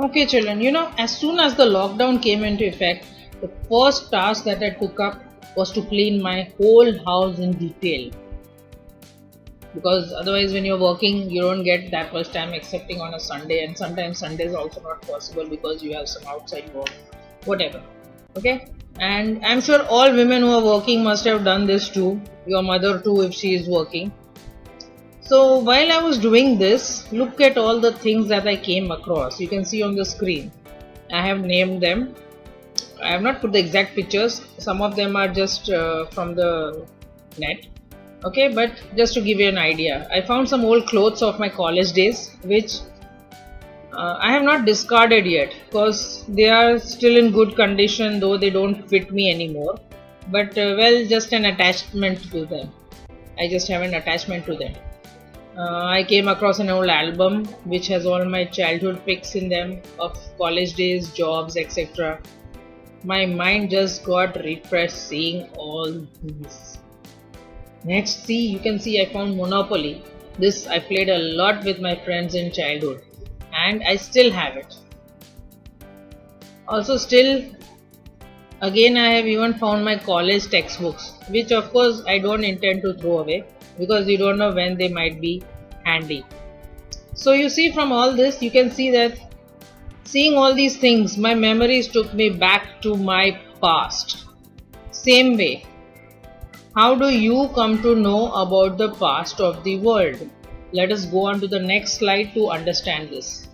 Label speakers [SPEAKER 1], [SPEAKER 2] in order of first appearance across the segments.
[SPEAKER 1] Okay, children, as soon as the lockdown came into effect, the first task that I took up was to clean my whole house in detail. Because otherwise, when you're working, you don't get that much time excepting on a Sunday, and sometimes Sunday is also not possible because you have some outside work, whatever. Okay, and I'm sure all women who are working must have done this too, your mother too, if she is working. So while I was doing this, look at all the things that I came across. You can see on the screen. I have named them. I have not put the exact pictures. Some of them are just from the net. Okay, but just to give you an idea, I found some old clothes of my college days, which I have not discarded yet because they are still in good condition, though they don't fit me anymore. But well, just an attachment to them. I just have an attachment to them. I came across an old album which has all my childhood pics in them of college days, jobs, etc. My mind just got refreshed seeing all these. Next, see, you can see I found Monopoly. This I played a lot with my friends in childhood and I still have it. Also, still, again, I have even found my college textbooks, which of course I don't intend to throw away because you don't know when they might be handy. So, you see, from all this, you can see that seeing all these things, my memories took me back to my past. Same way, how do you come to know about the past of the world? Let us go on to the next slide to understand this.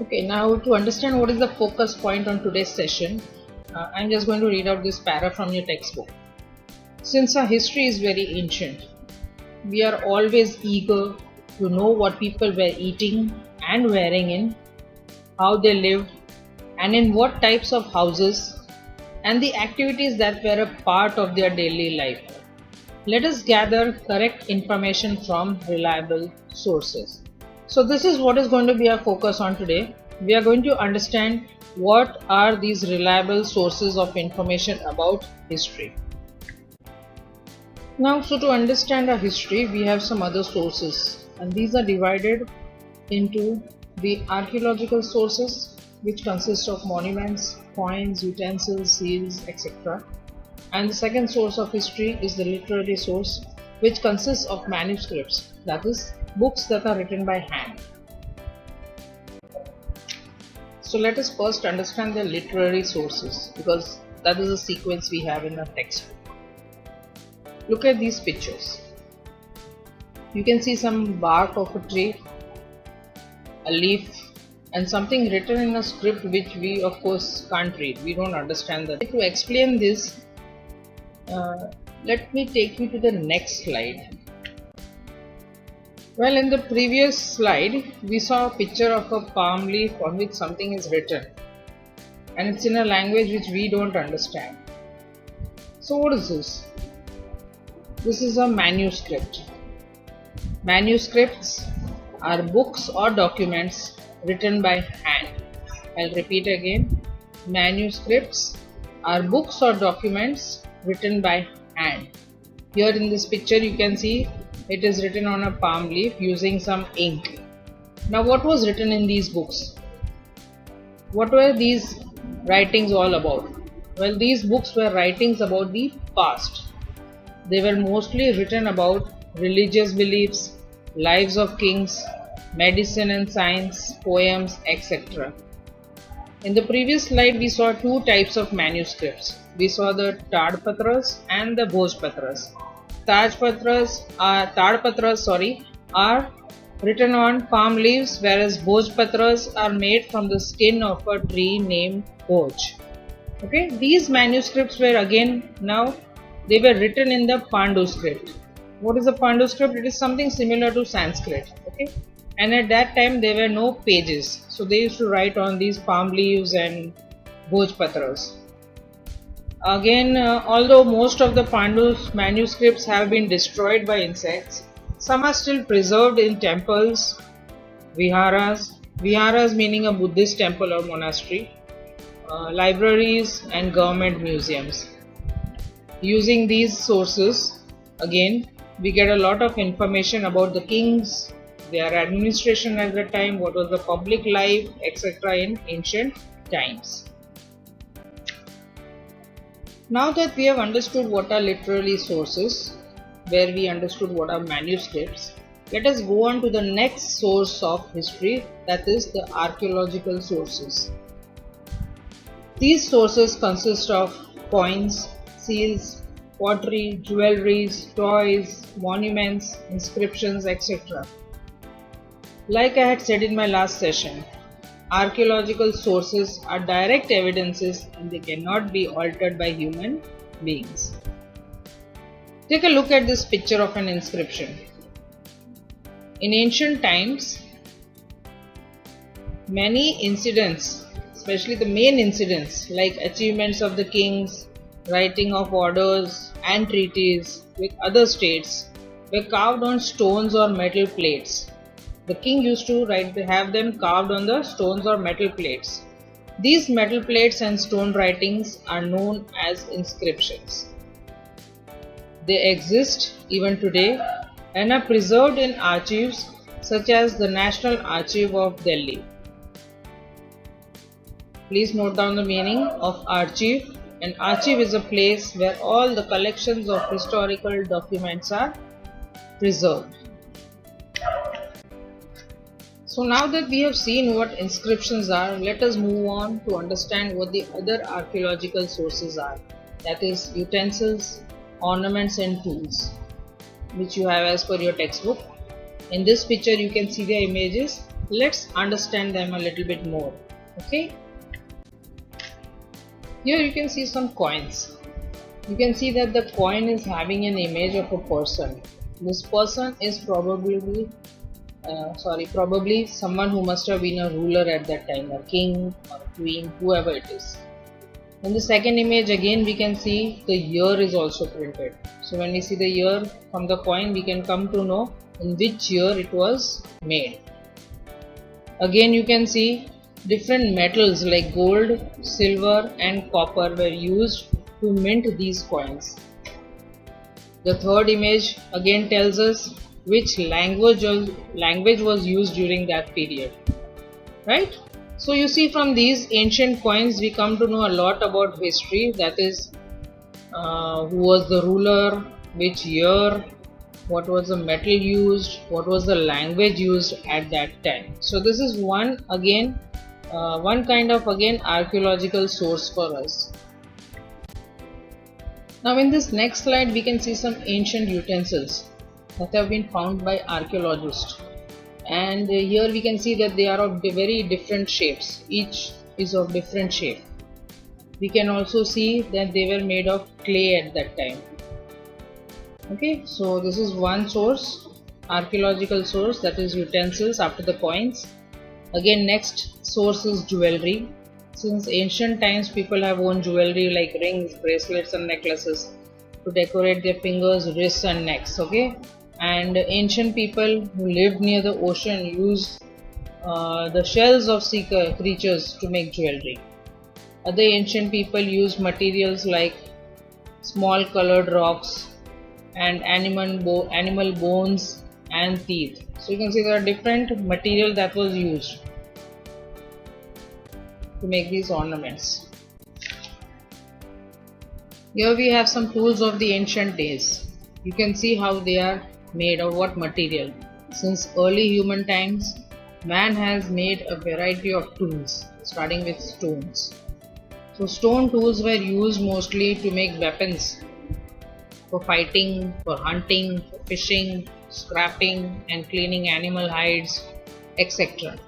[SPEAKER 1] Okay, now to understand what is the focus point on today's session, I'm just going to read out this para from your textbook. Since our history is very ancient, we are always eager to know what people were eating and wearing in, how they lived, and in what types of houses, and the activities that were a part of their daily life. Let us gather correct information from reliable sources. So, this is what is going to be our focus on today. We are going to understand what are these reliable sources of information about history. Now, so to understand our history, we have some other sources, and these are divided into the archaeological sources, which consist of monuments, coins, utensils, seals, etc. And the second source of history is the literary source, which consists of manuscripts, that is, books that are written by hand. So let us first understand the literary sources, because that is the sequence we have in the textbook. Look at these pictures. You can see some bark of a tree, a leaf, and something written in a script which we of course can't read. We don't understand that. To explain this, let me take you to the next slide. Well, in the previous slide, we saw a picture of a palm leaf on which something is written, and it's in a language which we don't understand. So what is this? This is a manuscript. Manuscripts are books or documents written by hand. I'll repeat again. Manuscripts are books or documents written by hand. Here in this picture you can see it is written on a palm leaf using some ink. Now what was written in these books? What were these writings all about? Well, these books were writings about the past. They were mostly written about religious beliefs, lives of kings, medicine and science, poems, etc. In the previous slide, we saw two types of manuscripts. We saw the Tadpatras and the Bhojpatras. Tadpatras are written on palm leaves, whereas Bhojpatras are made from the skin of a tree named Bhoj. Okay, these manuscripts were they were written in the Pandu script. What is the Pandu script? It is something similar to Sanskrit. Okay, and at that time there were no pages, so they used to write on these palm leaves and Bhojpatras. Again, although most of the Pandu manuscripts have been destroyed by insects, some are still preserved in temples, viharas meaning a Buddhist temple or monastery, libraries and government museums. Using these sources, again, we get a lot of information about the kings, their administration at the time, what was the public life, etc. in ancient times. Now that we have understood what are literary sources, where we understood what are manuscripts, let us go on to the next source of history, that is the archaeological sources. These sources consist of coins, seals, pottery, jewelries, toys, monuments, inscriptions, etc. Like I had said in my last session, archaeological sources are direct evidences and they cannot be altered by human beings. Take a look at this picture of an inscription. In ancient times, many incidents, especially the main incidents like achievements of the kings, writing of orders and treaties with other states, were carved on stones or metal plates. The king used to have them carved on the stones or metal plates. These metal plates and stone writings are known as inscriptions. They exist even today and are preserved in archives such as the National Archive of Delhi. Please note down the meaning of archive. An archive is a place where all the collections of historical documents are preserved. So now that we have seen what inscriptions are, let us move on to understand what the other archaeological sources are. That is utensils, ornaments and tools, which you have as per your textbook. In this picture you can see their images. Let's understand them a little bit more. Okay. Here you can see some coins. You can see that the coin is having an image of a person. This person is probably someone who must have been a ruler at that time, a king or a queen, whoever it is. In the second image again we can see the year is also printed. So when we see the year from the coin, we can come to know in which year it was made. Again you can see different metals like gold, silver and copper were used to mint these coins. The third image again tells us which language was used during that period, right? So you see, from these ancient coins we come to know a lot about history, that is who was the ruler, which year, what was the metal used, what was the language used at that time. So this is one kind of archaeological source for us. Now in this next slide we can see some ancient utensils that have been found by archaeologists, and here we can see that they are of very different shapes. Each is of different shape. We can also see that they were made of clay at that time. Okay, so this is one source, archaeological source, that is utensils after the coins. Again, next source is jewelry. Since ancient times people have worn jewelry like rings, bracelets and necklaces to decorate their fingers, wrists and necks. Okay, and ancient people who lived near the ocean used the shells of sea creatures to make jewelry. Other ancient people used materials like small colored rocks and animal bones and teeth. So you can see there are different material that was used to make these ornaments. Here we have some tools of the ancient days. You can see how they are made, of what material. Since early human times, man has made a variety of tools, starting with stones. So stone tools were used mostly to make weapons for fighting, for hunting, for fishing, scrapping and cleaning animal hides, etc.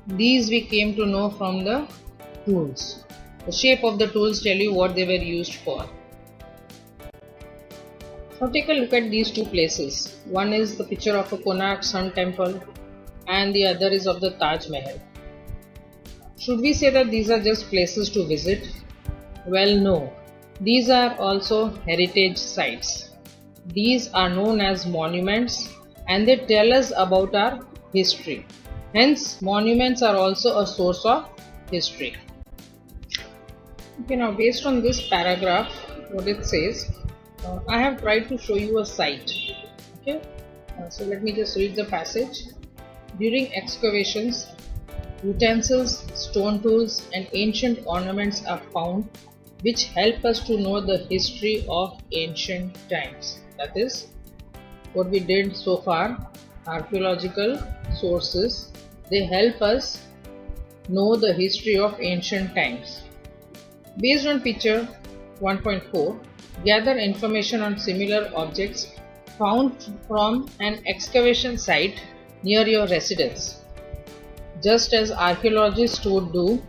[SPEAKER 1] These we came to know from the tools. The shape of the tools tell you what they were used for. Now take a look at these two places. One is the picture of a Konark Sun Temple and the other is of the Taj Mahal. Should we say that these are just places to visit? Well, no. These are also heritage sites. These are known as monuments and they tell us about our history. Hence, monuments are also a source of history. Okay, now based on this paragraph, what it says, I have tried to show you a site. Okay, so let me just read the passage. During excavations, utensils, stone tools, and ancient ornaments are found which help us to know the history of ancient times. That is what we did so far. Archaeological sources, they help us know the history of ancient times. Based on picture 1.4, gather information on similar objects found from an excavation site near your residence. Just as archaeologists would do,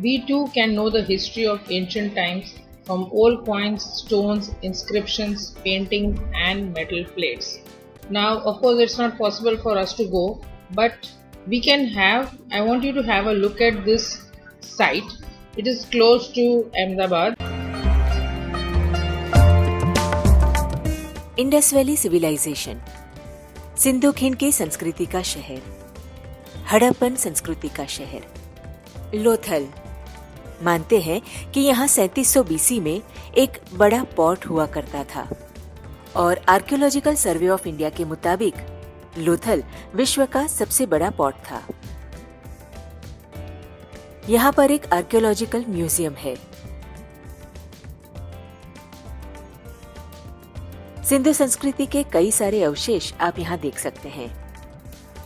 [SPEAKER 1] we too can know the history of ancient times from old coins, stones, inscriptions, paintings, and metal plates. Now, of course, it's not possible for us to go, but we can have. I want you to have a look at this site. It is close to Ahmedabad.
[SPEAKER 2] Indus valley civilization, Sindhu खीण की संस्कृति का शहर, हड़प्पन संस्कृति का शहर, लोथल। मानते हैं कि यहाँ 3700 बीसी में एक बड़ा पोर्ट हुआ करता था और आर्कियोलॉजिकल सर्वे ऑफ इंडिया के मुताबिक लोथल विश्व का सबसे बड़ा पोर्ट था। यहाँ पर एक आर्कियोलॉजिकल म्यूजियम है। सिंधु संस्कृति के कई सारे अवशेष आप यहाँ देख सकते हैं।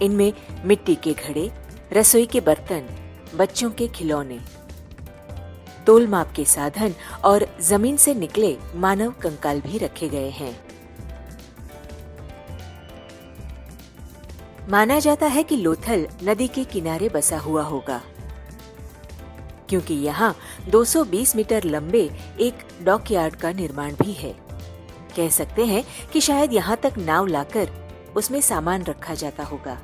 [SPEAKER 2] इनमें मिट्टी के घड़े, रसोई के बर्तन, बच्चों के खिलौने, तोल माप के साधन और जमीन से निकले मानव कंकाल भी रखे गए हैं। माना जाता है कि लोथल नदी के किनारे बसा हुआ होगा, क्योंकि यहाँ 220 मीटर लंबे एक डॉकयार्ड का निर्माण भी है। कह सकते हैं कि शायद यहाँ तक नाव लाकर उसमें सामान रखा जाता होगा।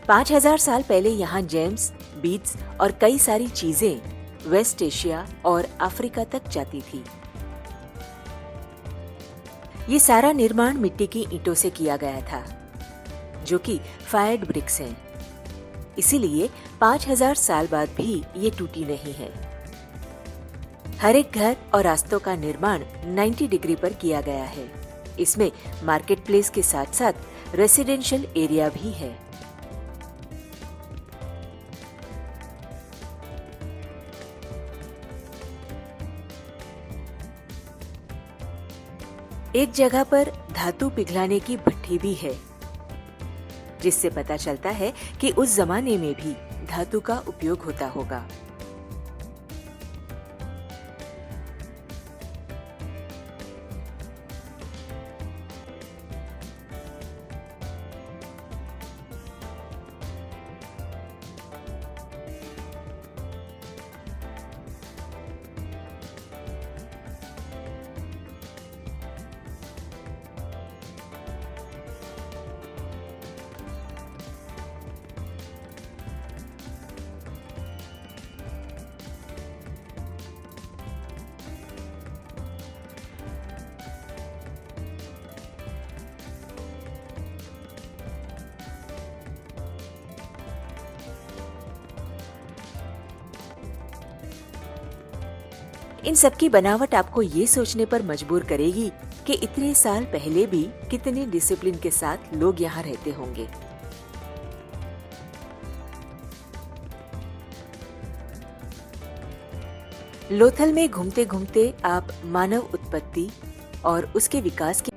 [SPEAKER 2] 5000 साल पहले यहाँ जेम्स, बीड्स और कई सारी चीजें वेस्ट एशिया और अफ्रीका तक जाती थी। ये सारा निर्माण मिट्टी की ईंटों से किया गया था, जो कि फायर्ड ब्रिक्स हैं। इसीलिए 5000 साल बाद भी ये टूटी नहीं है। हर एक घर और रास्तों का निर्माण 90 डिग्री पर किया गया है। इसमें मार्केट प्लेस के साथ साथ रेसिडेंशियल एरिया भी है। एक जगह पर धातु पिघलाने की भट्ठी भी है, जिससे पता चलता है कि उस जमाने में भी धातु का उपयोग होता होगा। इन सबकी बनावट आपको ये सोचने पर मजबूर करेगी कि इतने साल पहले भी कितने डिसिप्लिन के साथ लोग यहाँ रहते होंगे। लोथल में घूमते घूमते आप मानव उत्पत्ति और उसके विकास के